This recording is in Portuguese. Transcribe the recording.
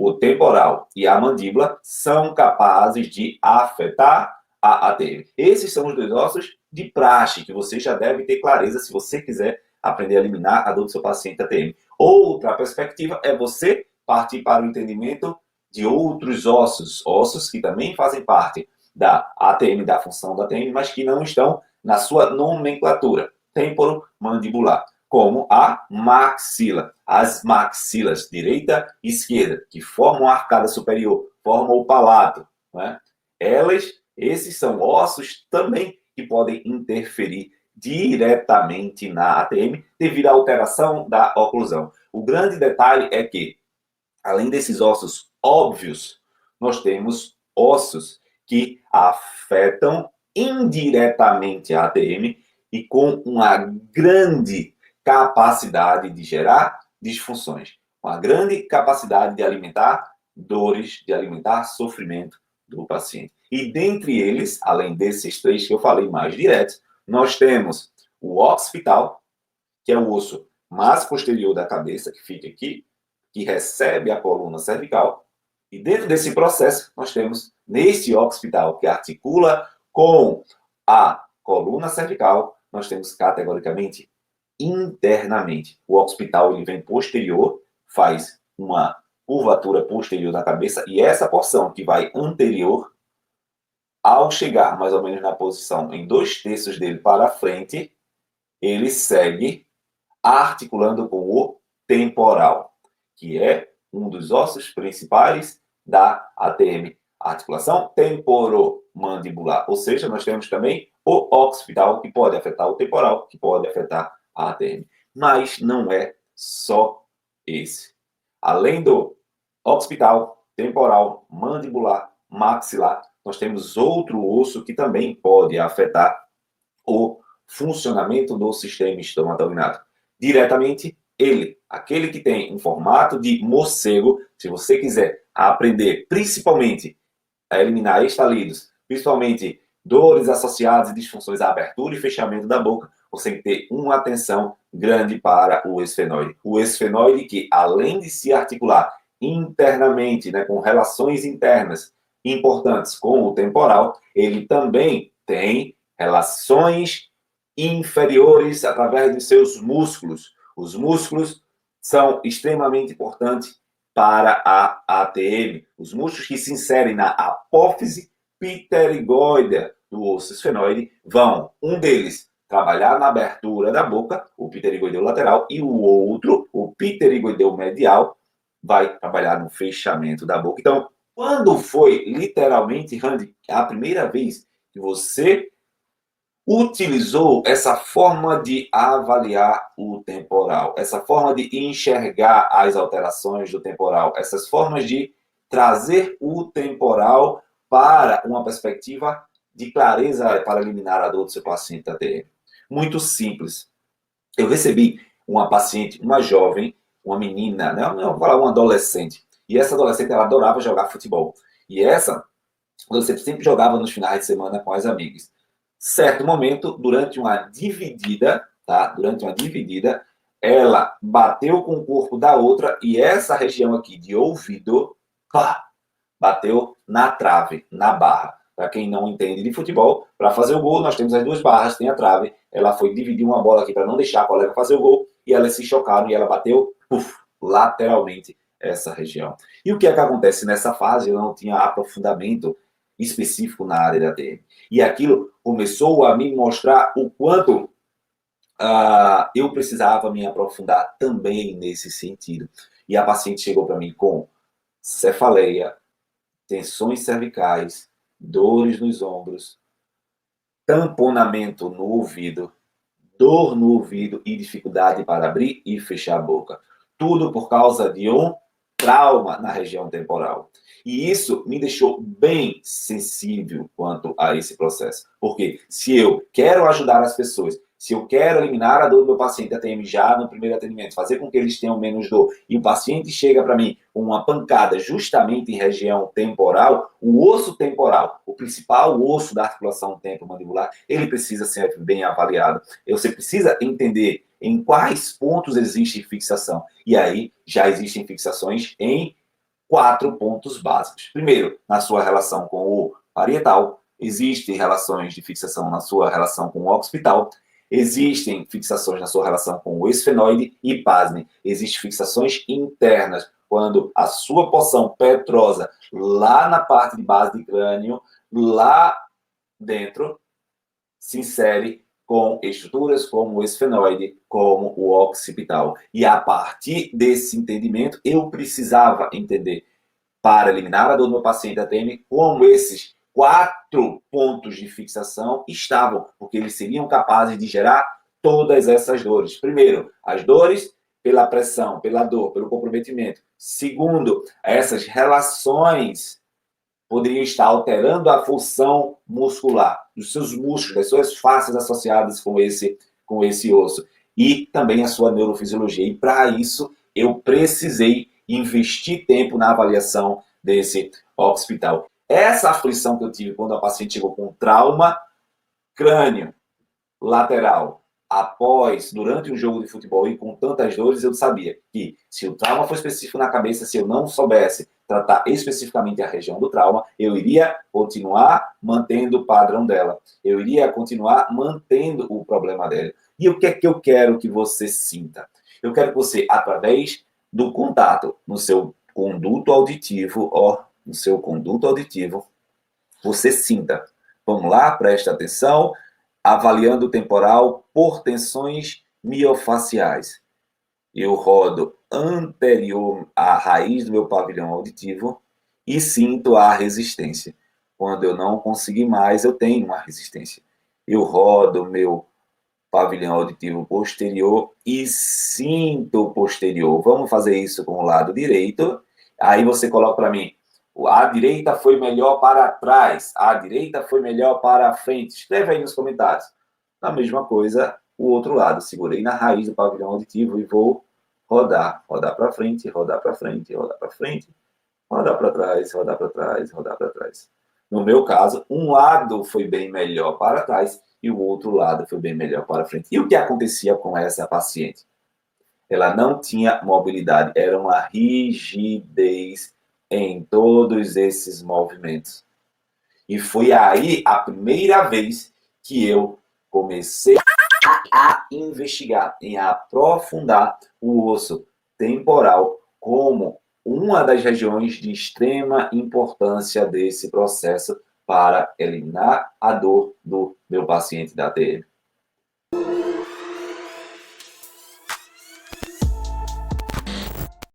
o temporal e a mandíbula são capazes de afetar a ATM. Esses são os dois ossos de praxe que você já deve ter clareza se você quiser aprender a eliminar a dor do seu paciente ATM. Outra perspectiva é você partir para o entendimento de outros ossos que também fazem parte da ATM, da função da ATM, mas que não estão na sua nomenclatura temporomandibular, como a maxila, as maxilas direita e esquerda, que formam a arcada superior, formam o palato, né? Esses são ossos também que podem interferir diretamente na ATM devido à alteração da oclusão. O grande detalhe é que, além desses ossos óbvios, nós temos ossos que afetam indiretamente a ATM e com uma grande capacidade de gerar disfunções, uma grande capacidade de alimentar dores, de alimentar sofrimento do paciente. E dentre eles, além desses três que eu falei mais diretos, nós temos o occipital, que é o osso mais posterior da cabeça, que fica aqui, que recebe a coluna cervical. E dentro desse processo, nós temos, neste occipital, que articula com a coluna cervical, nós temos categoricamente internamente. O occipital ele vem posterior, faz uma curvatura posterior da cabeça, e essa porção que vai anterior, ao chegar mais ou menos na posição em 2/3 dele para frente, ele segue articulando com o temporal, que é um dos ossos principais da ATM, a articulação temporomandibular. Ou seja, nós temos também o occipital, que pode afetar o temporal, que pode afetar a ATM. Mas não é só esse. Além do occipital, temporal, mandibular, maxilar, nós temos outro osso que também pode afetar o funcionamento do sistema estomato-urinário. Diretamente, ele, aquele que tem um formato de morcego, se você quiser aprender principalmente a eliminar estalidos, principalmente dores associadas e disfunções à abertura e fechamento da boca, você tem que ter uma atenção grande para o esfenoide. O esfenoide que, além de se articular internamente, né, com relações internas importantes com o temporal, ele também tem relações inferiores através de seus músculos. Os músculos são extremamente importantes para a ATM. Os músculos que se inserem na apófise pterigóidea do osso esfenoide vão, um deles, trabalhar na abertura da boca, o pterigoideu lateral, e o outro, o pterigoideu medial, vai trabalhar no fechamento da boca. Então, quando foi, literalmente, Randy, a primeira vez que você utilizou essa forma de avaliar o temporal, essa forma de enxergar as alterações do temporal, essas formas de trazer o temporal para uma perspectiva de clareza para eliminar a dor do seu paciente ATM? Muito simples. Eu recebi uma paciente, uma jovem, uma menina, né? Eu vou falar uma adolescente, e essa adolescente ela adorava jogar futebol. E essa adolescente sempre jogava nos finais de semana com as amigas. Certo momento, durante uma dividida, tá? Durante uma dividida, ela bateu com o corpo da outra e essa região aqui de ouvido, pá, bateu na trave, na barra. Para quem não entende de futebol, para fazer o gol, nós temos as duas barras, tem a trave. Ela foi dividir uma bola aqui para não deixar a colega fazer o gol e elas se chocaram e ela bateu, lateralmente essa região. E o que é que acontece nessa fase? Eu não tinha aprofundamento específico na área da ATM. E aquilo começou a me mostrar o quanto eu precisava me aprofundar também nesse sentido. E a paciente chegou para mim com cefaleia, tensões cervicais, dores nos ombros, tamponamento no ouvido, dor no ouvido e dificuldade para abrir e fechar a boca. Tudo por causa de um trauma na região temporal. E isso me deixou bem sensível quanto a esse processo. Porque se eu quero ajudar as pessoas, se eu quero eliminar a dor do meu paciente ATM já no primeiro atendimento, fazer com que eles tenham menos dor, e o paciente chega para mim com uma pancada justamente em região temporal, o osso temporal, o principal osso da articulação temporomandibular, ele precisa ser bem avaliado. Você precisa entender em quais pontos existe fixação. E aí já existem fixações em 4 pontos básicos. Primeiro, na sua relação com o parietal, existem relações de fixação na sua relação com o occipital, existem fixações na sua relação com o esfenoide e, pasme, existem fixações internas, quando a sua porção petrosa, lá na parte de base de crânio, lá dentro, se insere com estruturas como o esfenoide, como o occipital. E a partir desse entendimento, eu precisava entender, para eliminar a dor do meu paciente ATM, como esses 4 pontos de fixação estavam, porque eles seriam capazes de gerar todas essas dores. Primeiro, as dores pela pressão, pela dor, pelo comprometimento. Segundo, essas relações poderiam estar alterando a função muscular dos seus músculos, das suas faces associadas com esse osso, e também a sua neurofisiologia. E para isso, eu precisei investir tempo na avaliação desse occipital. Essa aflição que eu tive quando a paciente chegou com trauma crânio lateral, durante um jogo de futebol e com tantas dores, eu sabia que se o trauma for específico na cabeça, se eu não soubesse tratar especificamente a região do trauma, eu iria continuar mantendo o padrão dela. Eu iria continuar mantendo o problema dela. E o que é que eu quero que você sinta? Eu quero que você, através do contato no seu conduto auditivo, você sinta. Vamos lá, preste atenção. Avaliando o temporal por tensões miofaciais. Eu rodo anterior à raiz do meu pavilhão auditivo e sinto a resistência. Quando eu não conseguir mais, eu tenho uma resistência. Eu rodo meu pavilhão auditivo posterior e sinto o posterior. Vamos fazer isso com o lado direito. Aí você coloca para mim, a direita foi melhor para trás, a direita foi melhor para frente. Escreve aí nos comentários. A mesma coisa, o outro lado. Segurei na raiz do pavilhão auditivo e vou rodar. Rodar para frente, rodar para frente, rodar para frente, rodar para trás, rodar para trás, rodar para trás. No meu caso, um lado foi bem melhor para trás e o outro lado foi bem melhor para frente. E o que acontecia com essa paciente? Ela não tinha mobilidade, era uma rigidez em todos esses movimentos. E foi aí a primeira vez que eu comecei a investigar, em aprofundar o osso temporal como uma das regiões de extrema importância desse processo para eliminar a dor do meu paciente da TM.